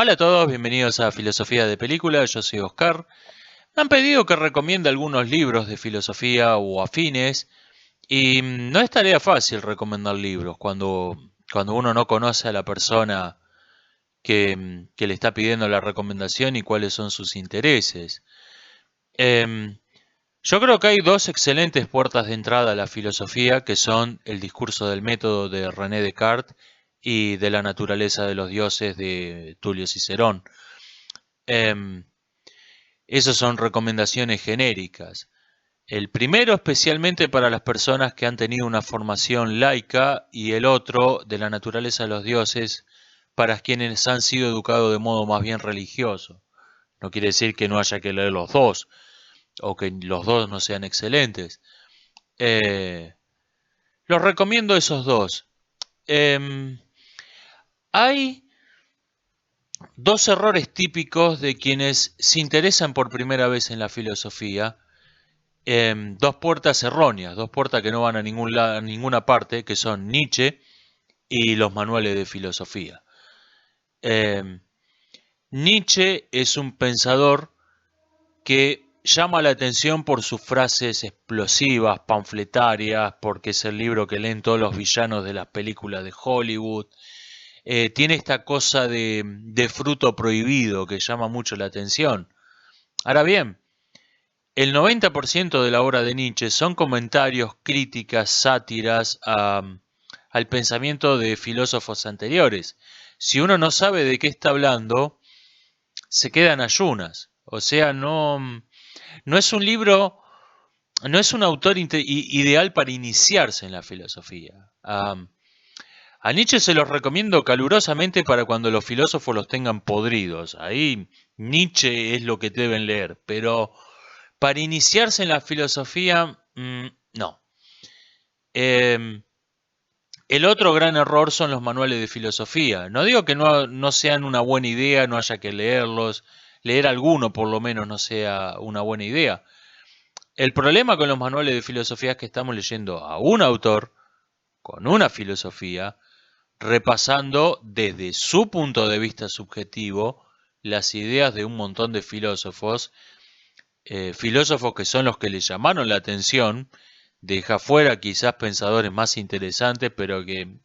Hola a todos, bienvenidos a Filosofía de Película, yo soy Oscar. Me han pedido que recomiende algunos libros de filosofía o afines y no es tarea fácil recomendar libros cuando uno no conoce a la persona que le está pidiendo la recomendación y cuáles son sus intereses. Em, yo creo que hay dos excelentes puertas de entrada a la filosofía que son el discurso del método de René Descartes y de la naturaleza de los dioses de Tulio Cicerón. Em, Esas son recomendaciones genéricas. El primero especialmente para las personas que han tenido una formación laica y el otro de la naturaleza de los dioses para quienes han sido educados de modo más bien religioso. No quiere decir que no haya que leer los dos o que los dos no sean excelentes. Eh, los recomiendo esos dos. Em, Hay dos errores típicos de quienes se interesan por primera vez en la filosofía. Dos puertas erróneas, dos puertas que no van a a ninguna parte, que son Nietzsche y los manuales de filosofía. Eh, Nietzsche es un pensador que llama la atención por sus frases explosivas, panfletarias, porque es el libro que leen todos los villanos de las películas de Hollywood. Tiene esta cosa de fruto prohibido que llama mucho la atención. Ahora bien, el 90% de la obra de Nietzsche son comentarios, críticas, sátiras al pensamiento de filósofos anteriores. Si uno no sabe de qué está hablando, se queda en ayunas. O sea, no es un libro, no es un autor ideal para iniciarse en la filosofía. A Nietzsche se los recomiendo calurosamente para cuando los filósofos los tengan podridos. Ahí Nietzsche es lo que deben leer, pero para iniciarse en la filosofía, no. Eh, el otro gran error son los manuales de filosofía. No digo que no sean una buena idea, no haya que leerlos, leer alguno por lo menos no sea una buena idea. El problema con los manuales de filosofía es que estamos leyendo a un autor con una filosofía, repasando desde su punto de vista subjetivo las ideas de un montón de filósofos, filósofos que son los que le llamaron la atención, deja fuera quizás pensadores más interesantes, pero que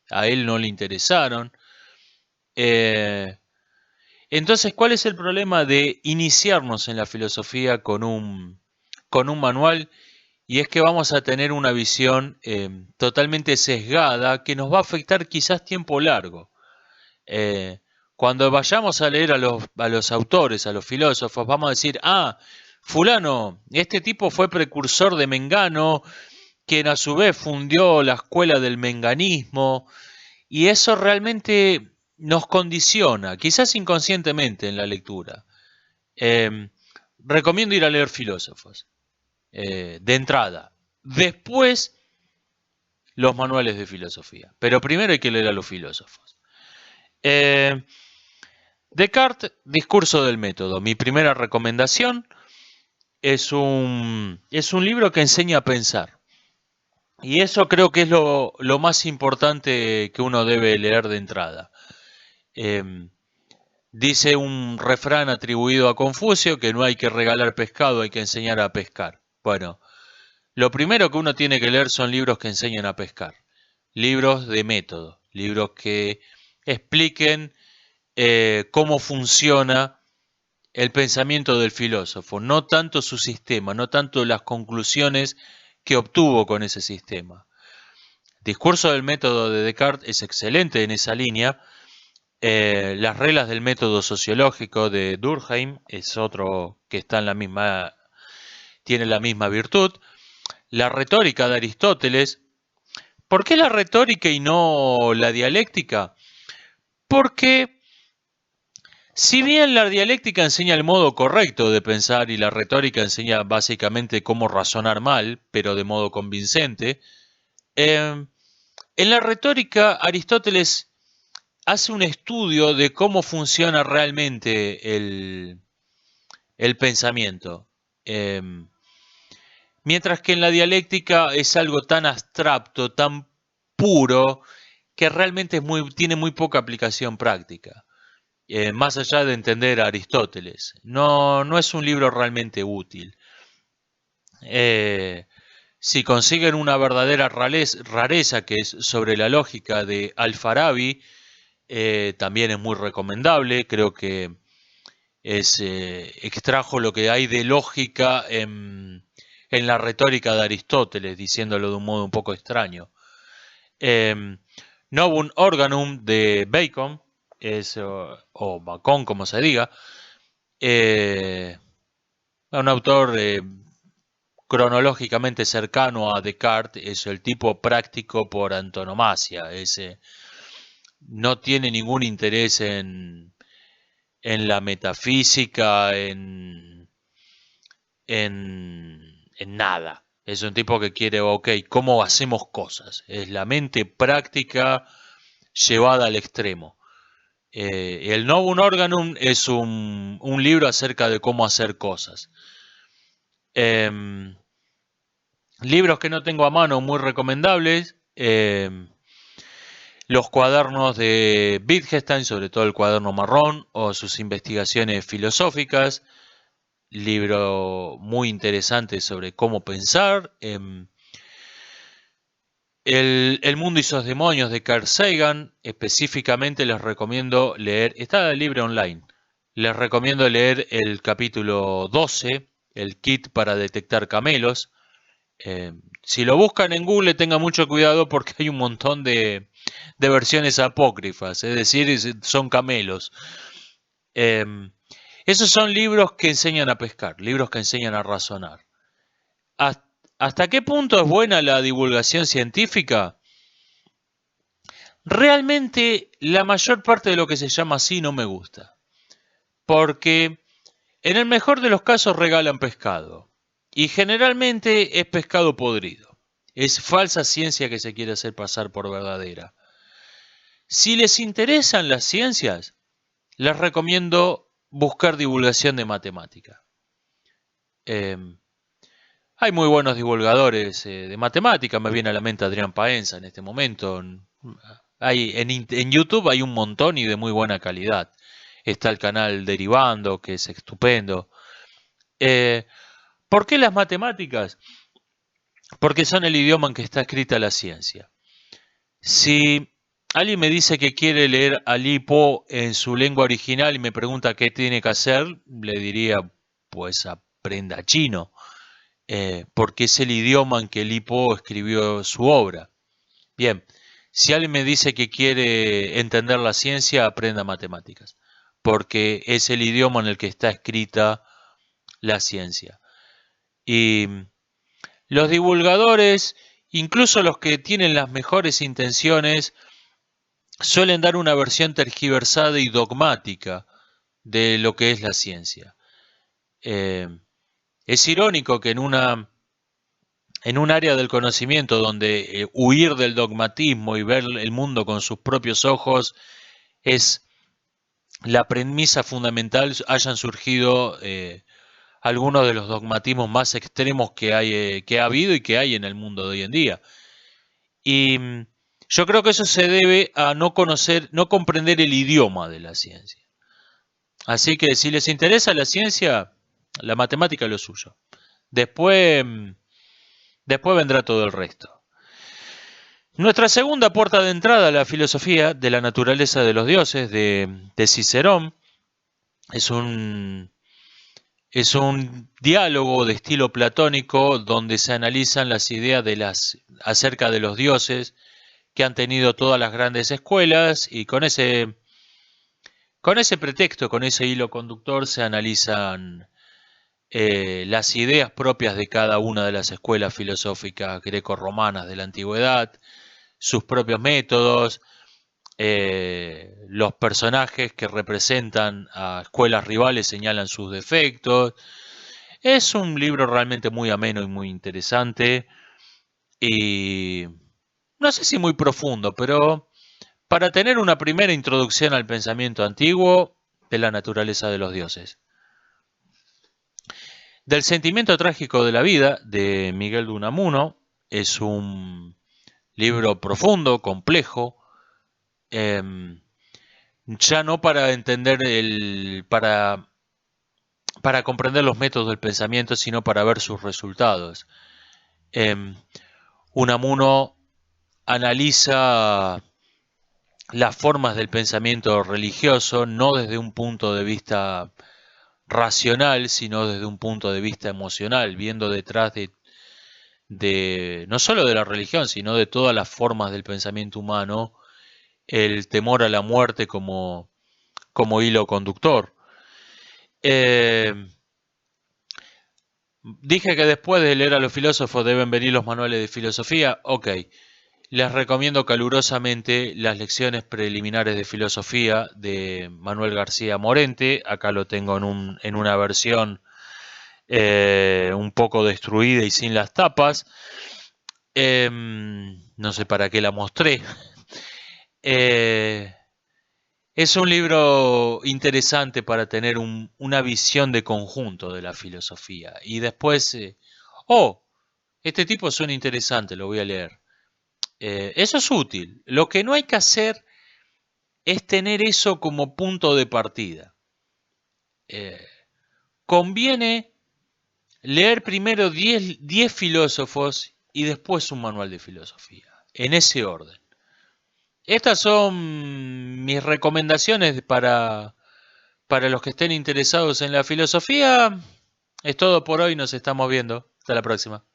a él no le interesaron. Eh, entonces, ¿cuál es el problema de iniciarnos en la filosofía con un manual? Y es que vamos a tener una visión totalmente sesgada que nos va a afectar quizás tiempo largo. Eh, Cuando vayamos a leer a los autores, a los filósofos, vamos a decir, fulano, este tipo fue precursor de Mengano, quien a su vez fundió la escuela del menganismo, y eso realmente nos condiciona, quizás inconscientemente en la lectura. Eh, Recomiendo ir a leer filósofos, de entrada. Después, los manuales de filosofía. Pero primero hay que leer a los filósofos. Eh, Descartes, discurso del método. Mi primera recomendación es un libro que enseña a pensar. Y eso creo que es lo más importante que uno debe leer de entrada. Eh, Dice un refrán atribuido a Confucio que no hay que regalar pescado, hay que enseñar a pescar. Bueno, lo primero que uno tiene que leer son libros que enseñan a pescar. Libros de método, libros que expliquen cómo funciona el pensamiento del filósofo, no tanto su sistema, no tanto las conclusiones que obtuvo con ese sistema. Discurso del método de Descartes es excelente en esa línea. Las reglas del método sociológico de Durkheim es otro que está en la misma, tiene la misma virtud. La retórica de Aristóteles. ¿Por qué la retórica y no la dialéctica? Porque si bien la dialéctica enseña el modo correcto de pensar y la retórica enseña básicamente cómo razonar mal, pero de modo convincente, en la retórica Aristóteles hace un estudio de cómo funciona realmente el pensamiento. Eh, Mientras que en la dialéctica es algo tan abstracto, tan puro, que realmente tiene muy poca aplicación práctica. más allá de entender a Aristóteles. No, no es un libro realmente útil. Eh, si consiguen una verdadera rareza que es sobre la lógica de Al-Farabi, también es muy recomendable. Creo que extrajo lo que hay de lógica en la retórica de Aristóteles, diciéndolo de un modo un poco extraño. Eh, Novum Organum de Bacon, o Bacon como se diga, eh, un autor cronológicamente cercano a Descartes, es el tipo práctico por antonomasia, no tiene ningún interés en la metafísica, en nada. Es un tipo que quiere, ok, ¿cómo hacemos cosas? Es la mente práctica llevada al extremo. El Novum Organum es un libro acerca de cómo hacer cosas. Em, Libros que no tengo a mano muy recomendables. Los cuadernos de Wittgenstein, sobre todo el cuaderno marrón, o sus investigaciones filosóficas. Libro muy interesante sobre cómo pensar. El mundo y sus demonios de Carl Sagan, específicamente les recomiendo leer, está libre online, les recomiendo leer el capítulo 12, el kit para detectar camelos. Si lo buscan en Google, tengan mucho cuidado porque hay un montón de versiones apócrifas, es decir, son camelos. Eh, Esos son libros que enseñan a pescar, libros que enseñan a razonar. ¿Hasta qué punto es buena la divulgación científica? Realmente la mayor parte de lo que se llama así no me gusta, porque en el mejor de los casos regalan pescado, y generalmente es pescado podrido. Es falsa ciencia que se quiere hacer pasar por verdadera. Si les interesan las ciencias, les recomiendo buscar divulgación de matemática. Eh, Hay muy buenos divulgadores de matemática, me viene a la mente Adrián Paenza en este momento. En YouTube hay un montón y de muy buena calidad. Está el canal Derivando, que es estupendo. Eh, ¿Por qué las matemáticas? Porque son el idioma en que está escrita la ciencia. Si alguien me dice que quiere leer a Li Po en su lengua original y me pregunta qué tiene que hacer, le diría, pues aprenda chino, porque es el idioma en que Li Po escribió su obra. Bien, si alguien me dice que quiere entender la ciencia, aprenda matemáticas, porque es el idioma en el que está escrita la ciencia. Y los divulgadores, incluso los que tienen las mejores intenciones, suelen dar una versión tergiversada y dogmática de lo que es la ciencia. Eh, es irónico que en un área del conocimiento donde huir del dogmatismo y ver el mundo con sus propios ojos es la premisa fundamental, hayan surgido algunos de los dogmatismos más extremos que ha habido y que hay en el mundo de hoy en día. Y yo creo que eso se debe a no conocer, no comprender el idioma de la ciencia. Así que si les interesa la ciencia, la matemática es lo suyo. Después, después vendrá todo el resto. Nuestra segunda puerta de entrada a la filosofía de la naturaleza de los dioses de Cicerón es es un diálogo de estilo platónico donde se analizan las ideas acerca de los dioses que han tenido todas las grandes escuelas y con ese pretexto, con ese hilo conductor se analizan las ideas propias de cada una de las escuelas filosóficas greco-romanas de la antigüedad, sus propios métodos, los personajes que representan a escuelas rivales señalan sus defectos. Es un libro realmente muy ameno y muy interesante y no sé si muy profundo, pero para tener una primera introducción al pensamiento antiguo de la naturaleza de los dioses. Del sentimiento trágico de la vida, de Miguel de Unamuno, es un libro profundo, complejo, eh, Ya no para entender para comprender los métodos del pensamiento, sino para ver sus resultados. Em, Unamuno analiza las formas del pensamiento religioso no desde un punto de vista racional, sino desde un punto de vista emocional, viendo detrás de no solo de la religión, sino de todas las formas del pensamiento humano, el temor a la muerte como hilo conductor. Eh, Dije que después de leer a los filósofos deben venir los manuales de filosofía. Ok, les recomiendo calurosamente las lecciones preliminares de filosofía de Manuel García Morente. Acá lo tengo en una versión un poco destruida y sin las tapas. No sé para qué la mostré. Eh, es un libro interesante para tener una visión de conjunto de la filosofía. Y después, oh, este tipo suena interesante, lo voy a leer. Eso es útil. Lo que no hay que hacer es tener eso como punto de partida. Eh, Conviene leer primero 10 filósofos y después un manual de filosofía, en ese orden. Estas son mis recomendaciones para los que estén interesados en la filosofía. Es todo por hoy, nos estamos viendo. Hasta la próxima.